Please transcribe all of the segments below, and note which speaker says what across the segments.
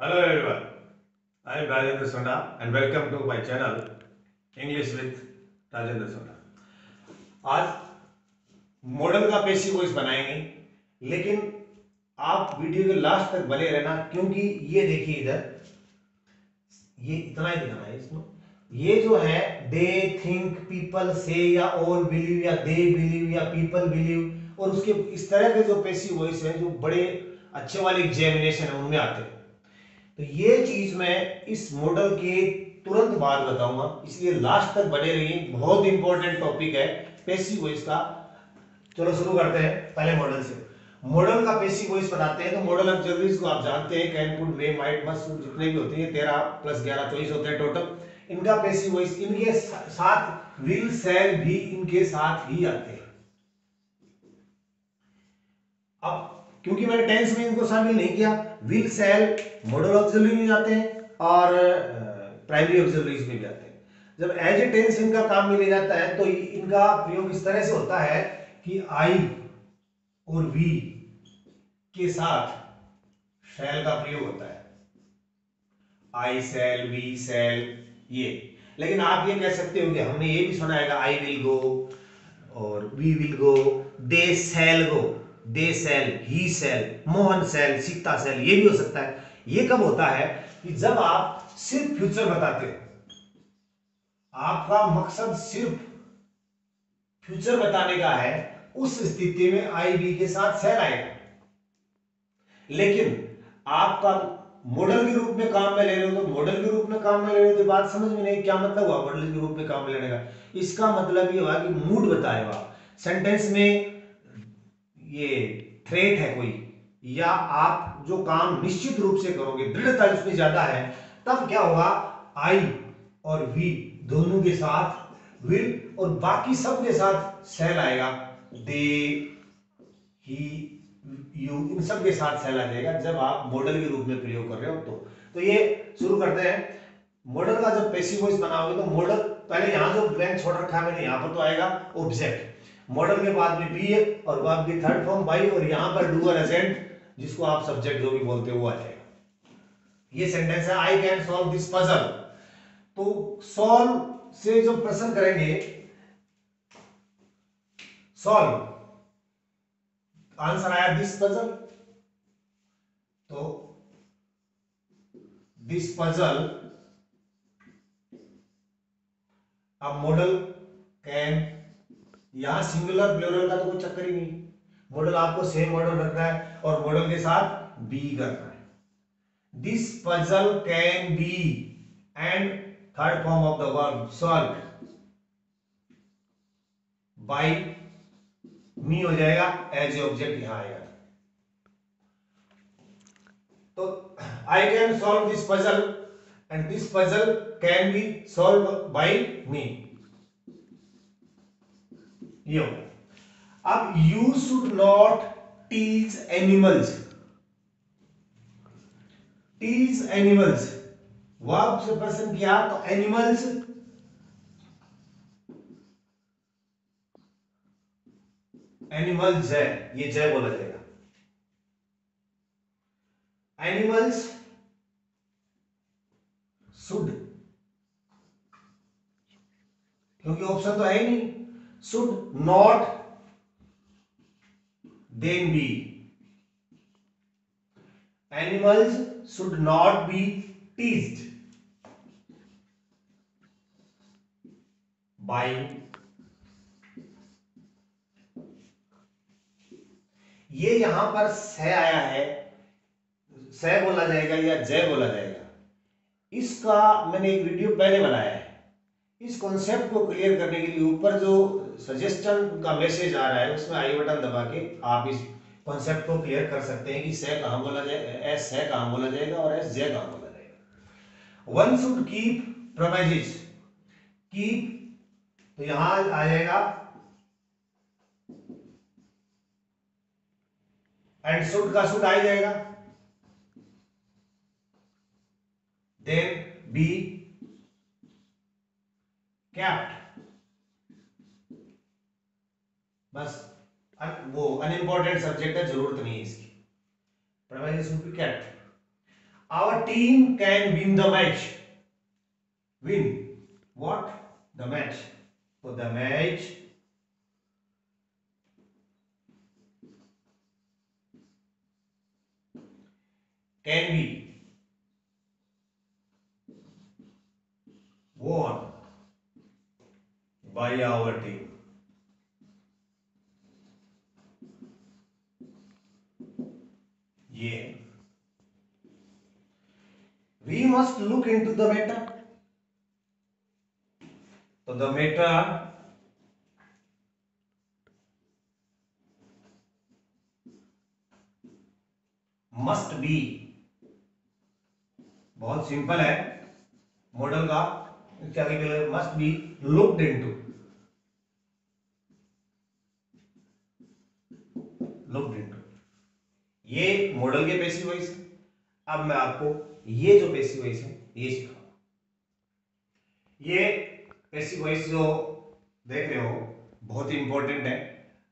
Speaker 1: Hello everyone, I am Rajendra Sonda and welcome to my channel English with Rajendra Sonda। आज model का पेशी voice बनाएंगे, लेकिन आप वीडियो के लास्ट तक बने रहना, क्योंकि ये देखिए इधर, ये इतना ही दिखाना है इसमें। ये जो है दे थिंक पीपल से या ऑल बिलीव या दे बिलीव या पीपल बिलीव, और उसके इस तरह के जो पेशी वॉइस है जो बड़े अच्छे वाले एग्जामिनेशन है उनमें आते हैं। तो ये चीज मैं इस मॉडल के तुरंत बाद बताऊंगा, इसलिए लास्ट तक बने रहिए। बहुत इंपॉर्टेंट टॉपिक है पेसिव वॉइस का। चलो शुरू करते हैं पहले मॉडल से। मॉडल का पेसिव वॉइस बनाते हैं तो मॉडल ऑक्सिलरीज को आप जानते हैं, can could may might must जितने भी होते हैं 13 + 11 24 होते हैं टोटल। इनका पेसिव वॉइस इनके साथ विल शैल भी इनके साथ ही आते हैं। अब क्योंकि मैंने टेंस में इनको शामिल नहीं किया, विल शैल मॉडल ऑक्सिलरी में जाते हैं और प्राइमरी ऑक्सिलरीज में भी जाते हैं। जब एज ए टेंस इनका काम में ले जाता है तो इनका प्रयोग इस तरह से होता है कि आई और वी के साथ शैल का प्रयोग होता है। आई शैल, वी शैल, ये। लेकिन आप ये कह सकते हो कि हमने ये भी सुना है आई विल गो और वी विल गो, दे शैल गो, दे शैल, ही शैल, मोहन शैल, सीता शैल, ये भी हो सकता है। ये कब होता है कि जब आप सिर्फ फ्यूचर बताते हो, आपका मकसद सिर्फ फ्यूचर बताने का है, उस स्थिति में आई बी के साथ शैल आएगा। लेकिन आपका मॉडल के रूप में काम में ले रहे हो तो मॉडल के रूप में काम में ले रहे हो तो बात समझ में नहीं, क्या मतलब हुआ मॉडल के रूप में काम में लेने का? इसका मतलब ये हुआ कि मूड बताए हो आप सेंटेंस में, ये थ्रेट है कोई, या आप जो काम निश्चित रूप से करोगे, दृढ़ता उसमें ज्यादा है, तब क्या होगा? आई और वी दोनों के साथ विल और बाकी सब के साथ शैल आएगा। दे, ही, यू, इन सब के साथ शैल आ जाएगा जब आप मॉडल के रूप में प्रयोग कर रहे हो। तो ये शुरू करते हैं। मॉडल का जब पैसिव वॉइस बनाओगे तो मॉडल पहले यहां जो ब्लैंक छोड़ रखा है मैंने, यहां पर तो आएगा ऑब्जेक्ट, मॉडल के बाद में बी है और बाद की थर्ड फॉर्म बाई, और यहां पर डूअर एजेंट जिसको आप सब्जेक्ट जो भी बोलते हो वो आ जाएगा। ये सेंटेंस है आई कैन सॉल्व दिस पजल। तो सॉल्व से जो प्रश्न करेंगे, सॉल्व, आंसर आया दिस पजल, तो दिस पजल। अब मॉडल कैन, यहां सिंगुलर प्लूरल का तो कोई चक्कर ही नहीं, मॉडल आपको सेम मॉडल रखना है और मॉडल के साथ बी करना है। This puzzle can be and third form of the verb solve by me हो जाएगा, एज ए ऑब्जेक्ट यहां आएगा। तो I can solve this puzzle and this puzzle can be solve by me, ये होगा। अब you should not tease animals, tease animals verb से प्रश्न किया तो एनिमल्स, एनिमल्स है, ये जय बोला जाएगा। एनिमल्स शुड, क्योंकि ऑप्शन तो है ही नहीं, should not then be, animals should not be teased by, ये यहां पर स आया है, स बोला जाएगा या जय बोला जाएगा, इसका मैंने एक वीडियो पहले बनाया है। इस कॉन्सेप्ट को क्लियर करने के लिए ऊपर जो सजेशन का मैसेज आ रहा है उसमें आई बटन दबा के आप इस कॉन्सेप्ट को क्लियर कर सकते हैं कि से कहां बोला जाएगा, एस है कहां बोला जाएगा और एस जय कहां बोला जाएगा। वन शुड कीप प्रोमाइजेस, कीप तो यहां आ जाएगा एंड शुड का शुड आ जाएगा, देन बी कैप्ट, बस वो अनइंपॉर्टेंट सब्जेक्ट है, जरूरत नहीं है इसकी, promises should be kept. our team can win the match. Win what? The match. So the match can be won by our team. Yeah. We must look into the matter. So the matter must be, बहुत simple है model का, क्या must be looked into, looked into, ये model के passive voice है। अब मैं आपको ये जो पैसिव वॉइस है ये सिखाऊंगा। ये पैसिव वॉइस जो देख रहे हो बहुत ही इंपॉर्टेंट है,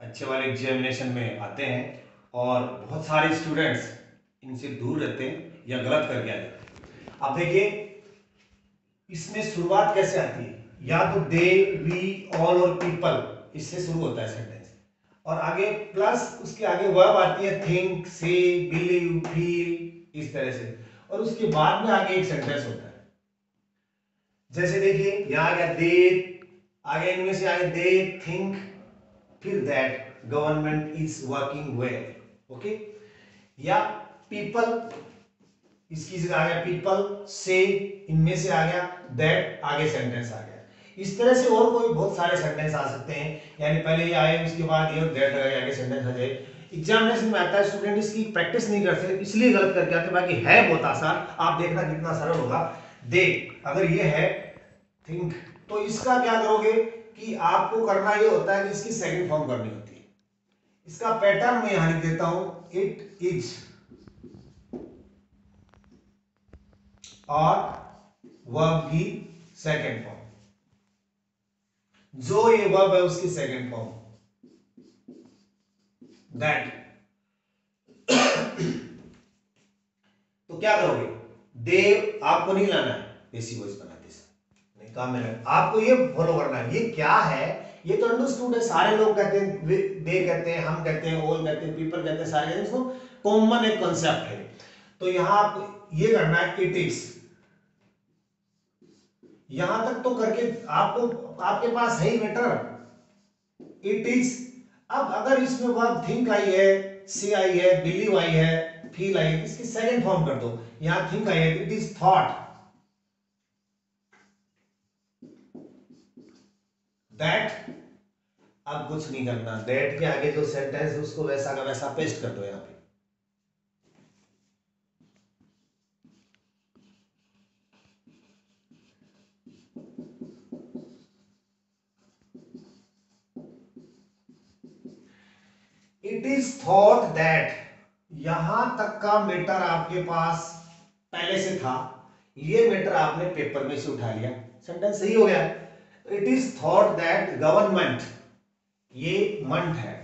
Speaker 1: अच्छे वाले एग्जामिनेशन में आते हैं और बहुत सारे स्टूडेंट्स इनसे दूर रहते हैं या गलत करके आ जाते हैं। अब देखिए इसमें शुरुआत कैसे आती है, या तो दे, वी, ऑल और पीपल, इससे शुरू होता है सेंटेंस, और आगे प्लस उसके आगे वर्ब आती है थिंक, से, बिलीव, फील, इस तरह से, और उसके बाद में आगे एक सेंटेंस होता है। जैसे देखिए यहां आ गया दे, आगे इनमें से आगे दे थिंक, फिर that government is working well, okay, या पीपल, इसकी जगह आ गया पीपल, से, इनमें से आ गया दैट, आगे सेंटेंस आ गया। इस तरह से और कोई बहुत सारे सेंटेंस आ सकते हैं, यानी पहले ये आए उसके बाद ये और दैट आगे सेंटेंस आ जाए। एग्जामिनेशन में आता है, स्टूडेंट इसकी प्रैक्टिस नहीं करते इसलिए गलत करके आते हैं, बाकी है बहुत आसान, आप देखना कितना सरल होगा। दे, अगर ये है थिंक, तो इसका क्या करोगे कि आपको करना ये होता है कि इसकी सेकंड फॉर्म करनी होती है। इसका पैटर्न मैं यहां लिख देता हूं, इट इज, और वर्ब की सेकंड फॉर्म, जो ये वर्ब है उसकी सेकंड फॉर्म दैट। तो क्या करोगे, दे आपको नहीं लाना है पैसिव वॉइस बनाते समय, नहीं काम में आपको ये फॉलो करना है। ये क्या है, ये तो अंडरस्टूड है, सारे लोग कहते हैं, दे कहते हैं, हम कहते हैं, ऑल कहते हैं, पीपल कहते हैं, सारे कहते हैं, इसको कॉमन एक कॉन्सेप्ट है। तो यहां आप ये करना है इट इज, यहां तक तो करके आपको, आपके पास है ही मैटर, इट इज। अब अगर इसमें वर्ब थिंक आई है, सी आई है, बिलीव आई है, फील आई है, इसकी सेकंड फॉर्म कर दो। यहां थिंक आई है, इट इज थॉट दैट। अब कुछ नहीं करना, दैट के आगे जो सेंटेंस है उसको वैसा का वैसा पेस्ट कर दो यहां पे। इट इज थॉट दैट, यहां तक का मैटर आपके पास पहले से था, ये मैटर आपने पेपर में से उठा लिया, सेंटेंस सही हो गया। It is thought that government, ये मंथ है,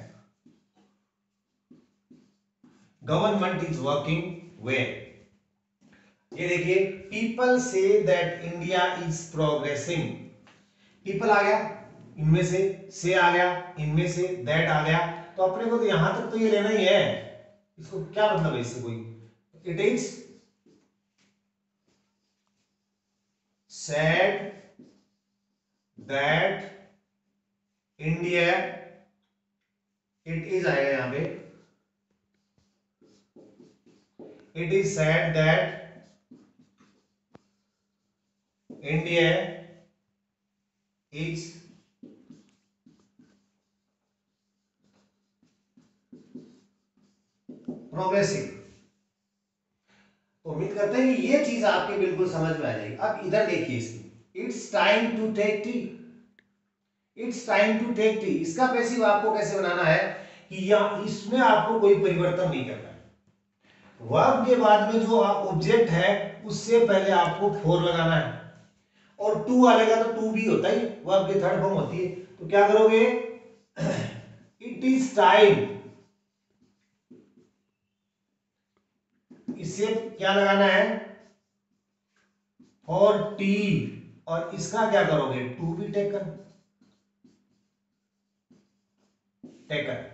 Speaker 1: गवर्नमेंट इज वर्किंग वेल। ये देखिए people say that India is progressing, people आ गया इनमें से आ गया इनमें से, दैट आ गया, तो अपने को तो यहां तक तो ये लेना ही है, इसको क्या मतलब है इससे कोई, it is said that India, it is आएगा यहां पे, it is said that India is progressive. उम्मीद करते हैं कि ये चीज आपके बिल्कुल समझ में आ जाएगी। अब इधर देखिए इसकी, it's time to take tea, it's time to take tea, इसका पैसिव आपको कैसे बनाना है कि या इसमें आपको कोई परिवर्तन नहीं करना है। वर्ब के बाद में जो ऑब्जेक्ट है उससे पहले आपको फोर लगाना है, और टू आएगा तो टू भी होता ही, वर्ब की थर्ड फॉर्म होती है। तो क्या करोगे, इट इज टाइम, इससे क्या लगाना है, फॉर टी, और इसका क्या करोगे, टू बी टेकन, टेकन।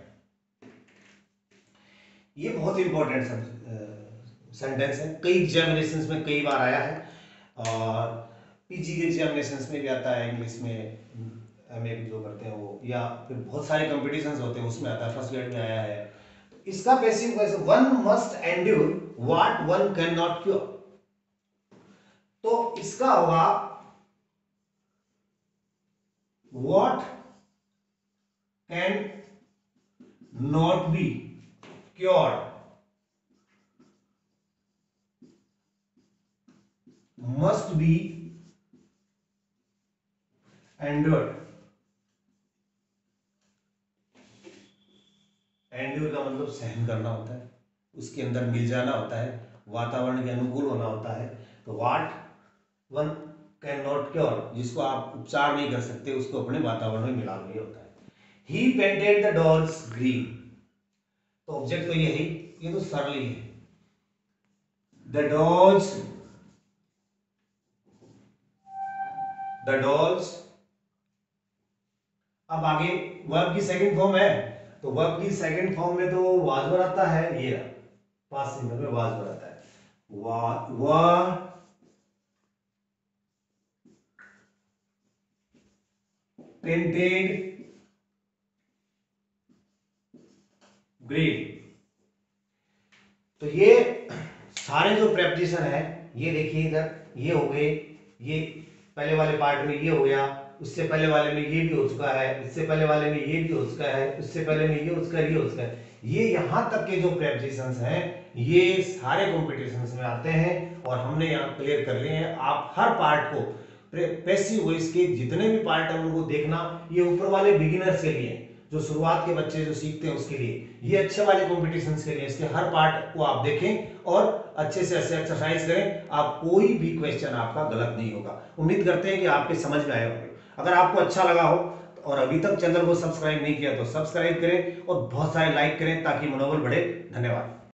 Speaker 1: ये बहुत इंपॉर्टेंट सेंटेंस है, कई एग्जामिनेशंस में कई बार आया है, और पीजी के एग्जामिनेशंस में भी आता है, इंग्लिश में एमए जो करते हैं वो, या फिर बहुत सारे कॉम्पिटिशन्स होते हैं उसमें आता है, फर्स्ट ग्रेड में आया है। तो इसका passive voice, one must endure what one can not cure, तो इसका होगा what can not be cured must be endured। Endure का मतलब सहन करना होता है, उसके अंदर मिल जाना होता है, वातावरण के अनुकूल होना होता है। तो what one can not cure, जिसको आप उपचार नहीं कर सकते उसको अपने वातावरण में मिला नहीं होता है। ही पेंटेड द डॉल्स ग्रीन, तो ऑब्जेक्ट तो ये है, ये तो सरल ही है। द डॉल्स, द डॉल्स, अब आगे वर्ब की सेकंड फॉर्म है, तो वर्ब की सेकंड फॉर्म में तो वाज वर आता है, ये पास्ट सिंपल में वाज वर आता है, वा पेंटेड ग्रीन। तो ये सारे जो प्रेपोजिशन है, ये देखिए इधर, ये हो गए, ये पहले वाले पार्ट में ये हो गया, उससे पहले वाले में ये भी हो चुका है, इससे पहले वाले में ये भी हो चुका है, उससे पहले में ये हो चुका है, ये हो चुका है। ये यहां तक के जो प्रेपोजिशंस हैं ये सारे कॉम्पिटिशन्स में आते हैं, और हमने यहाँ क्लियर कर लिए हैं। आप हर पार्ट को, पैसिव वॉइस के जितने भी पार्ट हैं उनको देखना, ये ऊपर वाले बिगिनर्स के लिए, जो शुरुआत के बच्चे जो सीखते हैं उसके लिए, ये अच्छे वाले कॉम्पिटिशन्स के लिए, इसके हर पार्ट को आप देखें और अच्छे से एक्सरसाइज करें, आप कोई भी क्वेश्चन आपका गलत नहीं होगा। उम्मीद करते हैं कि आपके समझ में आए होंगे। अगर आपको अच्छा लगा हो और अभी तक चैनल को सब्सक्राइब नहीं किया तो सब्सक्राइब करें और बहुत सारे लाइक करें ताकि मनोबल बढ़े। धन्यवाद।